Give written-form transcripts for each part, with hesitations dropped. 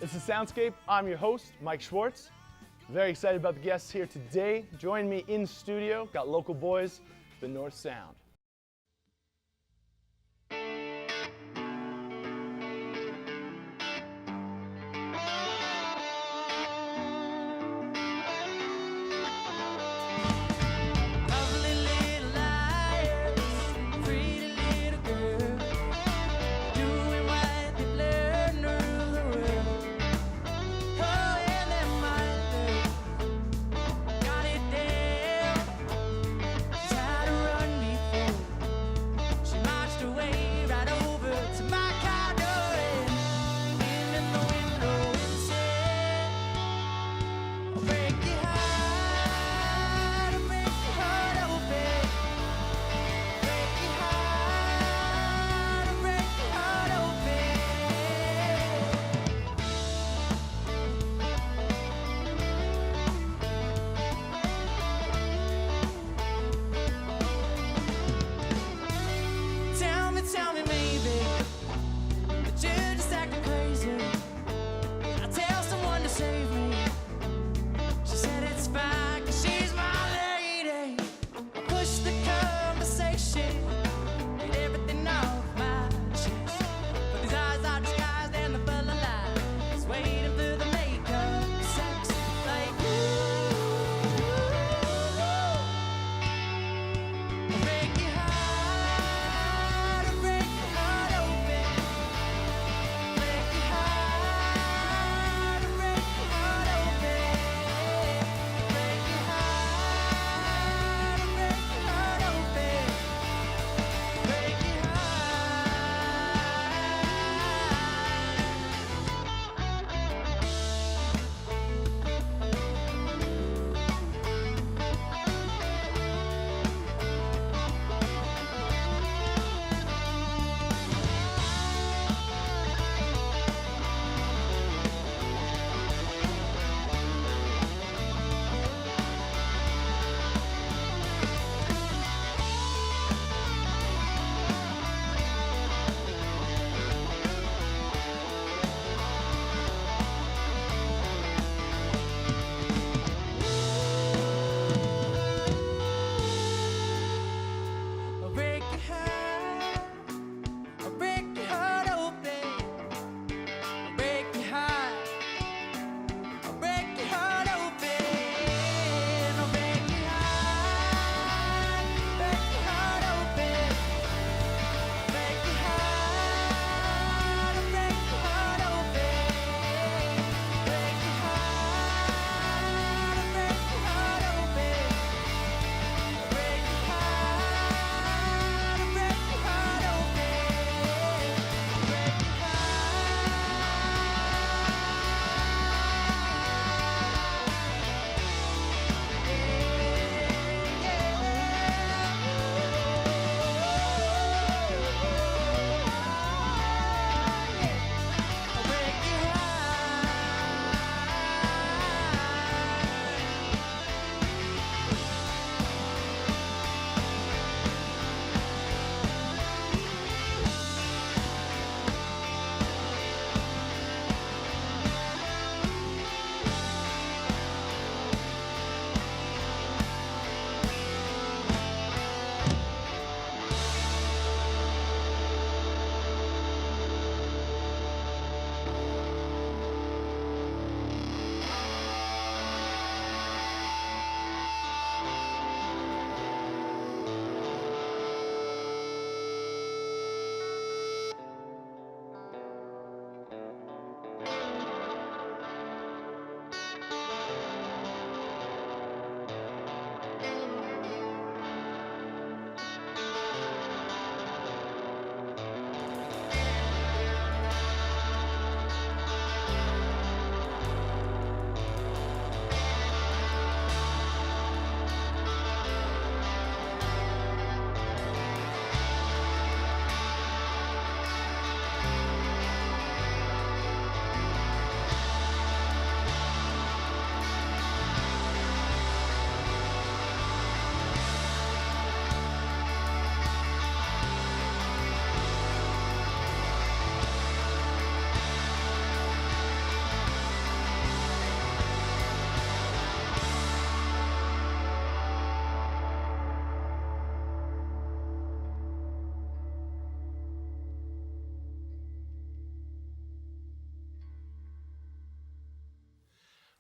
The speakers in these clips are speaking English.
This is SoundScape. I'm your host, Mike Schwartz. Very excited about the guests here today. Join me in studio. Got local boys, the North Sound.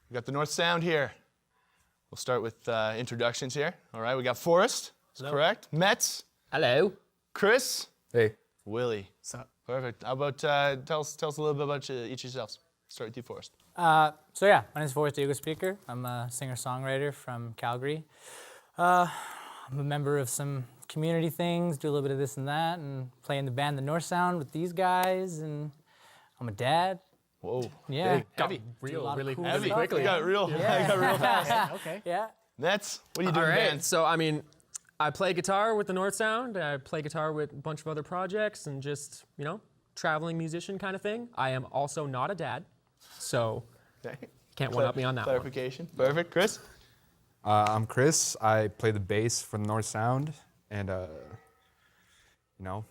We got the North Sound here. We'll start with introductions here. All right, we got Forrest. That's correct. Metz. Hello. Chris. Hey. Willie. What's up? Perfect. How about tell us a little bit about each of yourselves. Start with you, Forrest. My name's Forrest Diego Speaker. I'm a singer-songwriter from Calgary. I'm a member of some community things, do a little bit of this and that, and play in the band The North Sound with these guys, and I'm a dad. Whoa. Yeah. Heavy. Really cool Heavy. stuff, Quickly. yeah. Got real fast. Okay. Yeah. Metz, what are you doing, All right. man? So I play guitar with the North Sound. I play guitar with a bunch of other projects and just traveling musician kind of thing. I am also not a dad, so can't one up me on that one. Clarification. Perfect. Chris. I'm Chris. I play the bass for the North Sound, and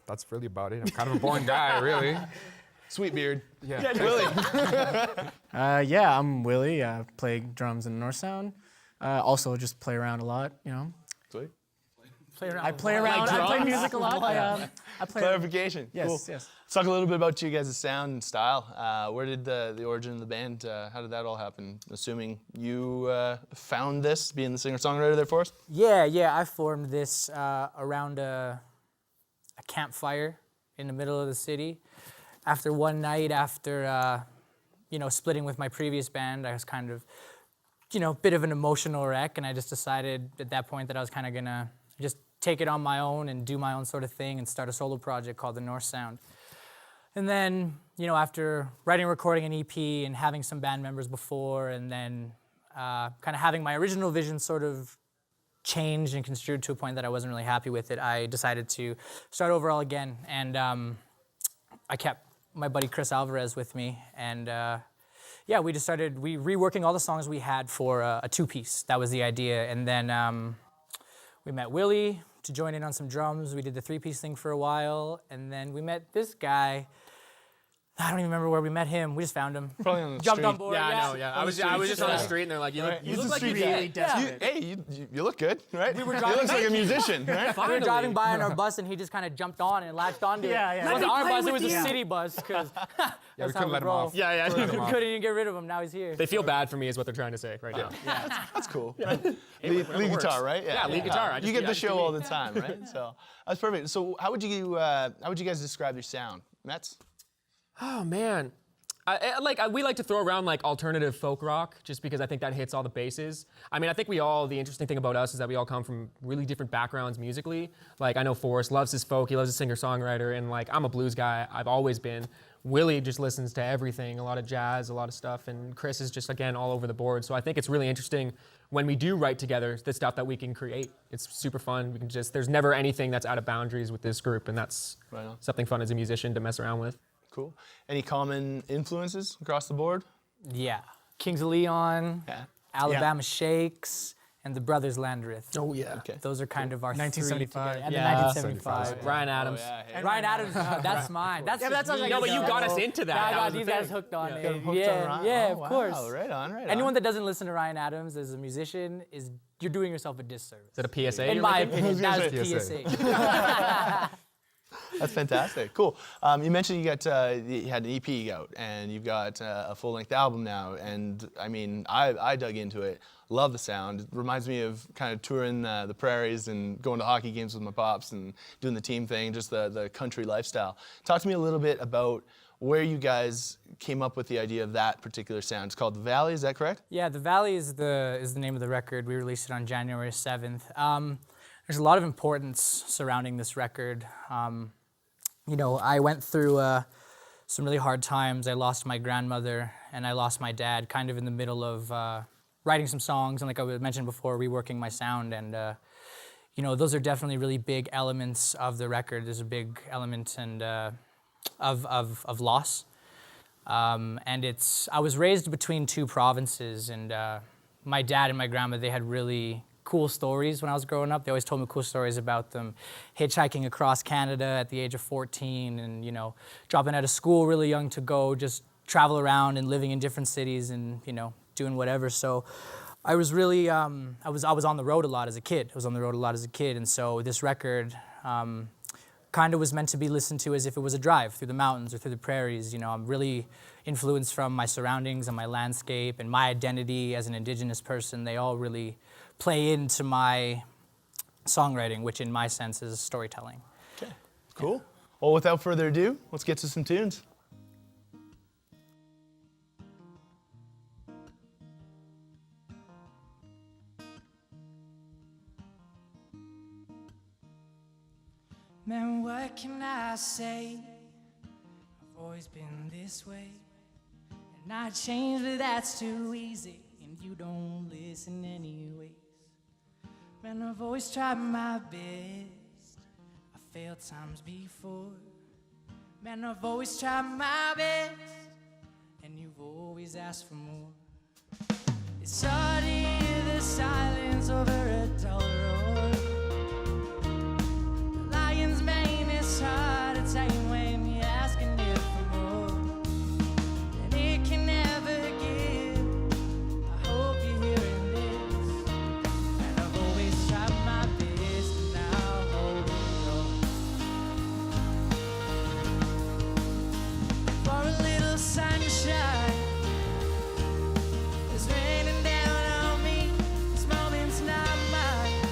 that's really about it. I'm kind of a boring guy, really. Sweet beard. Yeah. Willie. I'm Willie. I play drums in the North Sound. Also, just play around a lot. Sweet. I play around. I play music a lot. I play. Clarification. Yes. Cool. Yes. Let's talk a little bit about you guys' sound and style. Where did the origin of the band? How did that all happen? Assuming you found this, being the singer-songwriter there for us. Yeah. I formed this around a campfire in the middle of the city. After one night, splitting with my previous band, I was kind of, bit of an emotional wreck, and I just decided at that point that I was kind of gonna just take it on my own and do my own sort of thing and start a solo project called The North Sound. And then, after writing and recording an EP and having some band members before, and then kind of having my original vision sort of changed and construed to a point that I wasn't really happy with it, I decided to start over all again. And I kept my buddy Chris Alvarez with me, and we just started reworking all the songs we had for a two-piece. That was the idea. And then we met Willie to join in on some drums. We did the three-piece thing for a while, and then we met this guy. I don't even remember where we met him. We just found him. Probably on the Jumped street. on board. Yeah, I know. Yeah, I was just on the street, and they're like, "You look like you really desperate. You look good, right? We were you driving. look like a musician, right? We were driving by on our bus, and he just kind of jumped on and latched onto it. Yeah. It wasn't our bus; it was a you. city bus. Because we couldn't let him off. Yeah. We couldn't even get rid of him. Now he's here. They feel bad for me, is what they're trying to say right now. That's cool. Hey, Lead whatever works. guitar, right? Yeah, lead guitar. You get the show all the time, right? So that's perfect. So how would you guys describe your sound, Metz? Oh man. We like to throw around like alternative folk rock just because I think that hits all the bases. I think the interesting thing about us is that we all come from really different backgrounds musically. Like I know Forrest loves his folk, he loves his singer-songwriter, and like I'm a blues guy, I've always been. Willie just listens to everything, a lot of jazz, a lot of stuff, and Chris is just, again, all over the board. So I think it's really interesting when we do write together the stuff that we can create. It's super fun. There's never anything that's out of boundaries with this group, and that's something fun as a musician to mess around with. Cool. Any common influences across the board? Yeah. Kings of Leon, Yeah. Alabama Shakes, and the Brothers Landreth. Oh, yeah. Okay. Those are kind of our 1975. three together. And Yeah. the 1975. Brian Adams. Ryan Adams, that's mine. That's that sounds like No, but you got us into that. I That got was the these guys thing. hooked on it. Hooked on Ryan. Yeah, Oh, of wow. course. Right on. Anyone that doesn't listen to Ryan Adams as a musician you're doing yourself a disservice. Is that a PSA? In you're my making? opinion, that gonna is say PSA. That's fantastic. Cool. You mentioned you had an EP out, and you've got a full-length album now. And I dug into it. Love the sound. It reminds me of kind of touring the prairies and going to hockey games with my pops and doing the team thing, just the country lifestyle. Talk to me a little bit about where you guys came up with the idea of that particular sound. It's called The Valley. Is that correct? Yeah, The Valley is the name of the record. We released it on January 7th. There's a lot of importance surrounding this record. I went through some really hard times. I lost my grandmother and I lost my dad kind of in the middle of writing some songs and, like I mentioned before, reworking my sound. And, those are definitely really big elements of the record. There's a big element of loss. I was raised between two provinces, and my dad and my grandma, they had really cool stories when I was growing up. They always told me cool stories about them hitchhiking across Canada at the age of 14 and, dropping out of school really young to go just travel around and living in different cities and, doing whatever. So I was really, I was on the road a lot as a kid. And so this record kind of was meant to be listened to as if it was a drive through the mountains or through the prairies. You know, I'm really influenced from my surroundings and my landscape and my identity as an Indigenous person. They all really play into my songwriting, which in my sense is storytelling. Okay, cool. Well, without further ado, let's get to some tunes. Man, what can I say? I've always been this way, and I change, but that's too easy, and you don't listen anyways. Man, I've always tried my best, I failed times before. Man, I've always tried my best, and you've always asked for more. It's hard to hear the silence over a dull roar. Lion's mane is hard to tame when you're asking it for more, and it can never give. I hope you're hearing this, and I've always tried my best, and I'll hold on for a little sunshine. It's raining down on me. This moment's not mine.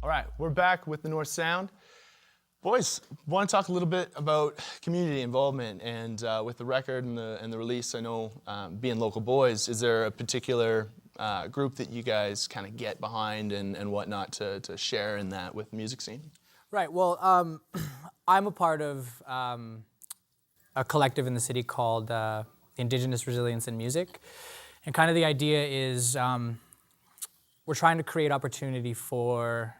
All right, we're back with the North Sound. Boys, want to talk a little bit about community involvement and with the record and the release. I know being local boys, is there a particular group that you guys kind of get behind and whatnot to share in that with the music scene? Right. Well, I'm a part of a collective in the city called Indigenous Resilience in Music, and kind of the idea is we're trying to create opportunity for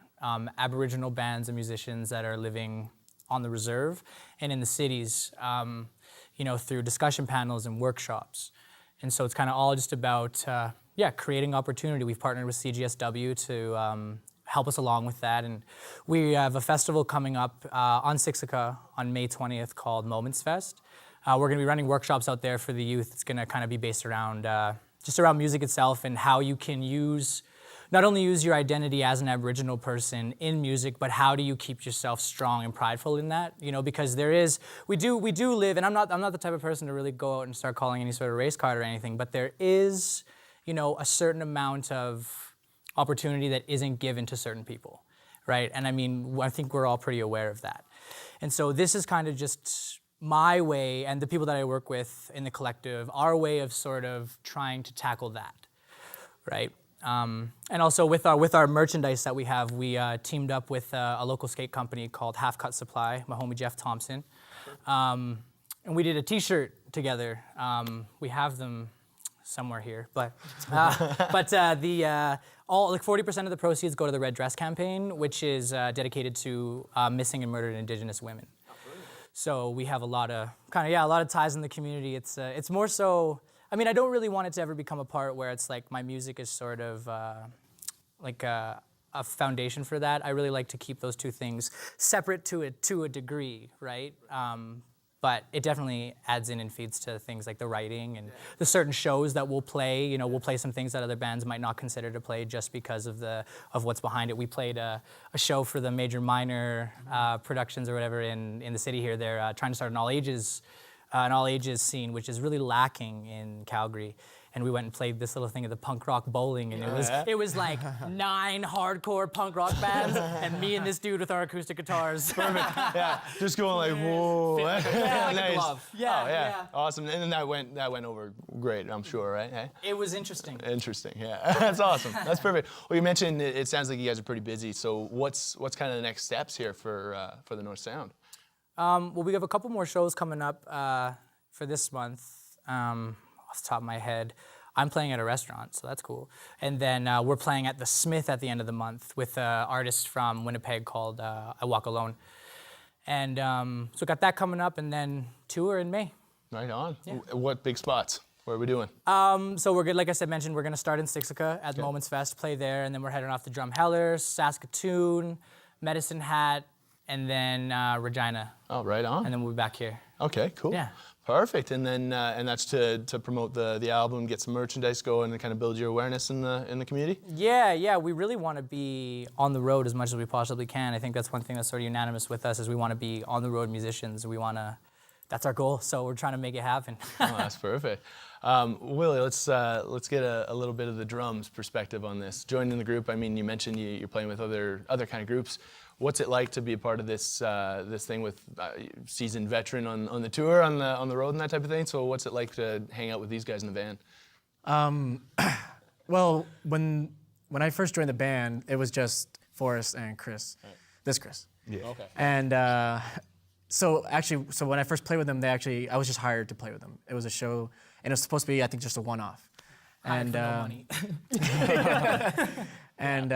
Aboriginal bands and musicians that are living on the reserve and in the cities, through discussion panels and workshops. And so it's kind of all just about, creating opportunity. We've partnered with CGSW to help us along with that. And we have a festival coming up on Siksika on May 20th called Moments Fest. We're going to be running workshops out there for the youth. It's going to kind of be based around just around music itself and how you can not only use your identity as an Aboriginal person in music, but how do you keep yourself strong and prideful in that? Because we do live, and I'm not the type of person to really go out and start calling any sort of race card or anything, but there is, a certain amount of opportunity that isn't given to certain people, right? And I think we're all pretty aware of that. And so this is kind of just my way, and the people that I work with in the collective, our way of sort of trying to tackle that, right? And also with our merchandise that we have, we teamed up with a local skate company called Half Cut Supply, my homie Jeff Thompson, and we did a T-shirt together. We have them somewhere here, but all 40% of the proceeds go to the Red Dress campaign, which is dedicated to missing and murdered Indigenous women. So we have a lot of ties in the community. It's more so. I don't really want it to ever become a part where it's like my music is sort of like a foundation for that. I really like to keep those two things separate to a degree, right? But it definitely adds in and feeds to things like the writing and the certain shows that we'll play. We'll play some things that other bands might not consider to play just because of what's behind it. We played a show for the Major Minor Productions or whatever in the city here. They're trying to start an all ages scene, which is really lacking in Calgary. And we went and played this little thing at the punk rock bowling, and it was like 9 hardcore punk rock bands, and me and this dude with our acoustic guitars. Perfect. Yeah, just going like whoa. Yeah, like nice. a glove. Yeah. Awesome. And then that went over great, I'm sure, right? Hey? It was interesting. Interesting. Yeah, that's awesome. That's perfect. Well, you mentioned it sounds like you guys are pretty busy. So what's kind of the next steps here for the North Sound? Well, we have a couple more shows coming up for this month. Off the top of my head, I'm playing at a restaurant, so that's cool. And then we're playing at the Smith at the end of the month with an artist from Winnipeg called I Walk Alone. And so got that coming up, and then tour in May. Right on. Yeah. What big spots? What are we doing? So we're good. Like I mentioned, we're gonna start in Siksika at Moments Fest, play there, and then we're heading off to Drumheller, Saskatoon, Medicine Hat, and then Regina. Oh, right on. And then we'll be back here. Okay, cool. Yeah. Perfect. And then and that's to promote the album, get some merchandise going, and kind of build your awareness in the community. Yeah. We really want to be on the road as much as we possibly can. I think that's one thing that's sort of unanimous with us is we want to be on the road musicians. That's our goal. So we're trying to make it happen. Oh, that's perfect. Willie, let's get a little bit of the drums perspective on this. Joining the group. You mentioned you're playing with other kind of groups. What's it like to be a part of this thing with seasoned veteran on the tour, on the road, and that type of thing? So what's it like to hang out with these guys in the van? Well, when I first joined the band, it was just Forrest and Chris. Right. This Chris. Yeah. Okay. And so when I first played with them, I was just hired to play with them. It was a show, and it was supposed to be, I think, just a one-off. And no money. And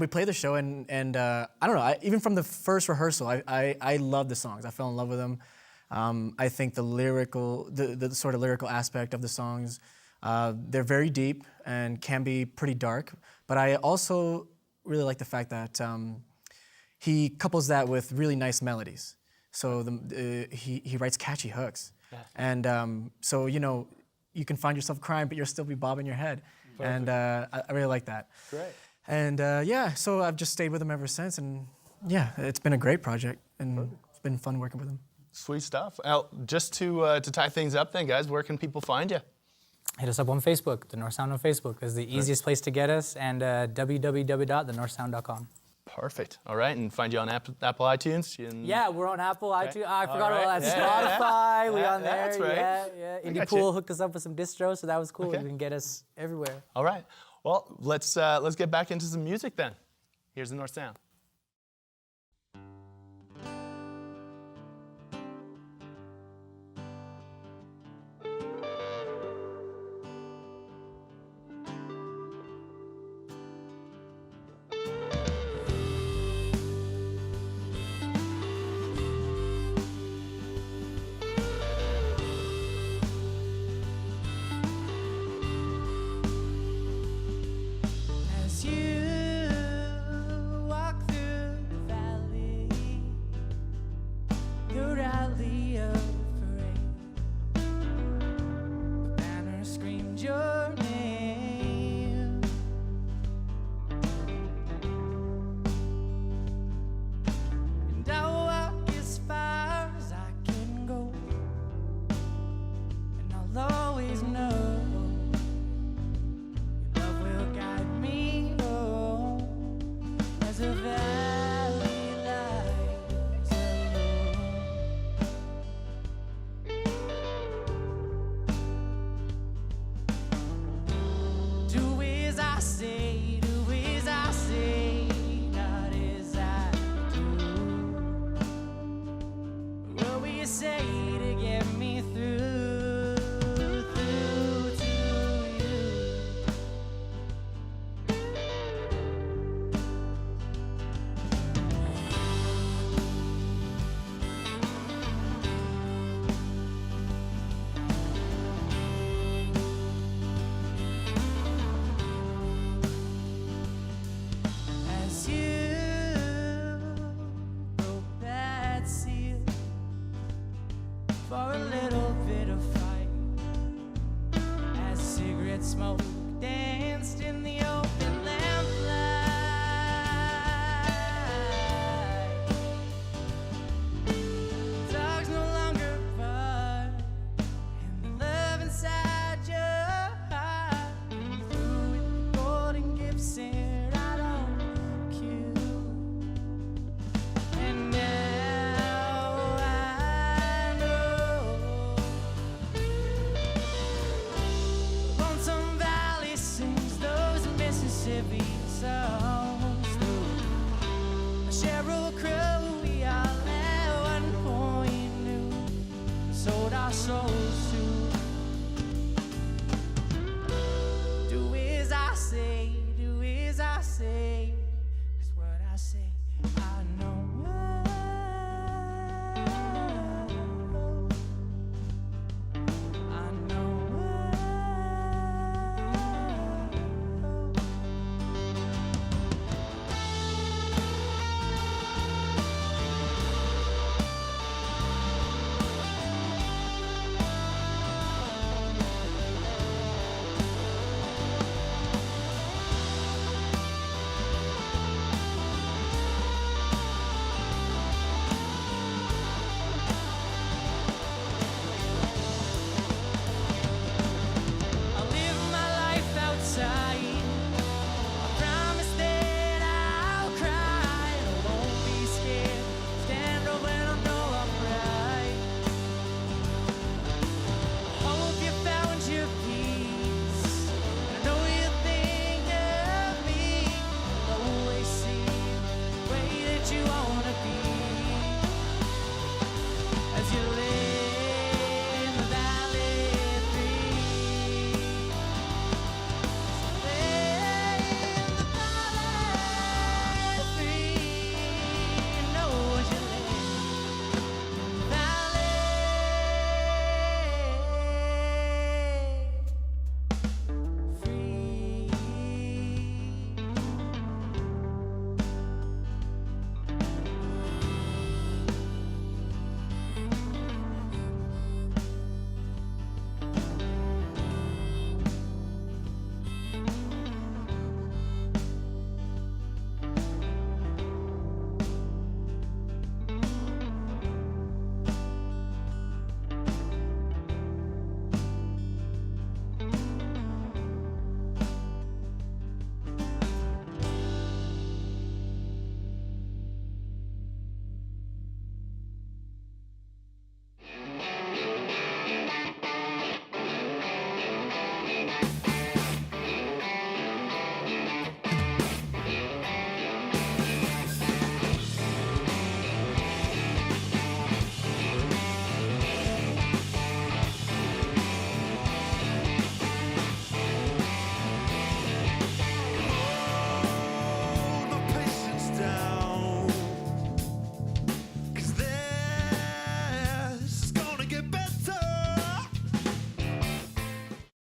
we played the show, and I don't know. Even from the first rehearsal, I loved the songs. I fell in love with them. I think the sort of lyrical aspect of the songs, they're very deep and can be pretty dark. But I also really like the fact that he couples that with really nice melodies. So he writes catchy hooks, and so you can find yourself crying, but you'll still be bobbing your head. Perfect. And I really like that. Great. And so I've just stayed with them ever since, and it's been a great project, and it's been fun working with them. Sweet stuff. Well, just to tie things up then, guys, where can people find you? Hit us up on Facebook. The North Sound on Facebook is the easiest place to get us, and www.thenorthsound.com. Perfect. All right, and find you on Apple iTunes. Yeah, we're on Apple, iTunes. I forgot right. about that. Yeah, Spotify, we yeah, on there. that's right. Yeah. I Indie got Pool you. hooked us up with some distros, so that was cool. Okay. You can get us everywhere. All right. Well, let's get back into some music then. Here's the North Sound. As you walk through the valley, the rally of parade, the banner screamed your name. And I'll walk as far as I can go, and I'll always know love will guide me home as a valley lies alone. Do as I say, not as I do. What will you say to get me through to you? As you broke that seal for a little bit of fight, as cigarette smoke danced in the open lamplight, dogs no longer bark, and the love inside your heart through with the golden Gibson right on cue. And now I know Lonesome Valley sings those Mississippi songs through Sheryl Crow. We all at one point knew we sold our souls to. Do as I say, 'cause what I say